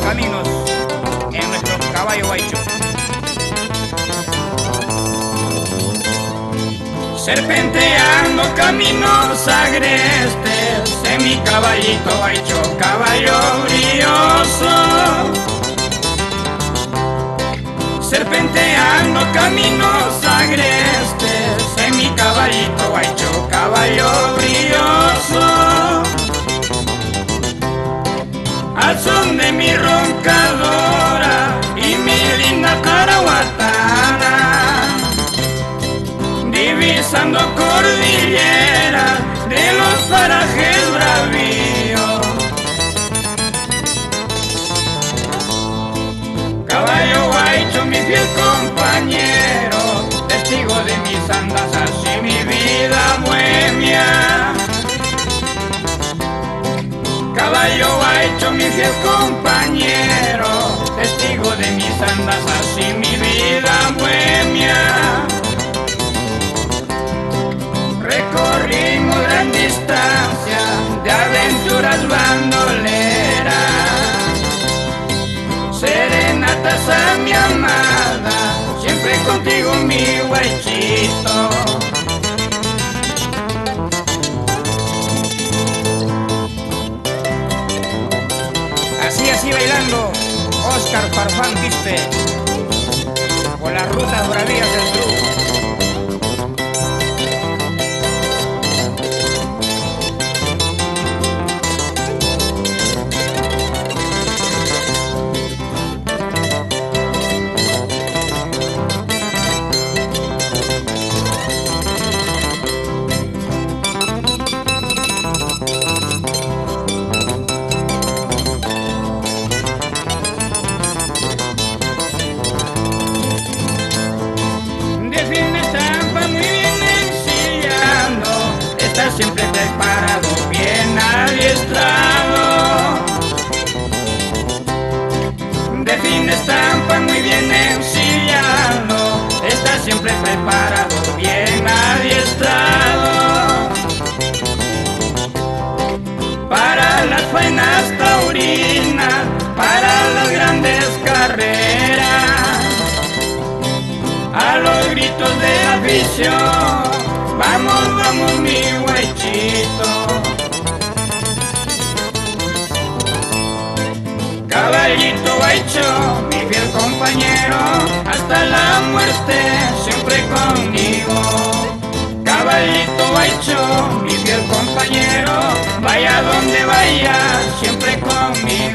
caminos en nuestro caballo guaycho. Serpenteando caminos agrestes en mi caballito guaycho, caballo brioso. Serpenteando caminos agrestes en mi caballito guaycho, caballo brioso. Al son de mi roncadora y mi linda caraguatana, divisando cordilleras de los parajes bravíos. Caballo guaycho, mi fiel compañero, testigo de mis andanzas y mi vida bohemia. Caballo guaycho, mi fiel compañero, testigo de mis andanzas y mi vida bohemia. Recorrimos gran distancia de aventuras bandoleras, serenatas a mi amada, siempre contigo mi guaychito. Así bailando, Oscar Farfán Quispe, por las rutas bravías del sur. Siempre preparado, bien adiestrado. De fina estampa, muy bien ensillado. Está siempre preparado, bien adiestrado. Para las faenas taurinas, para las grandes carreras, a los gritos de la afición. Vamos, vamos mi guaychito. Caballito guaycho, mi fiel compañero, hasta la muerte siempre conmigo. Caballito guaycho, mi fiel compañero, vaya donde vaya siempre conmigo.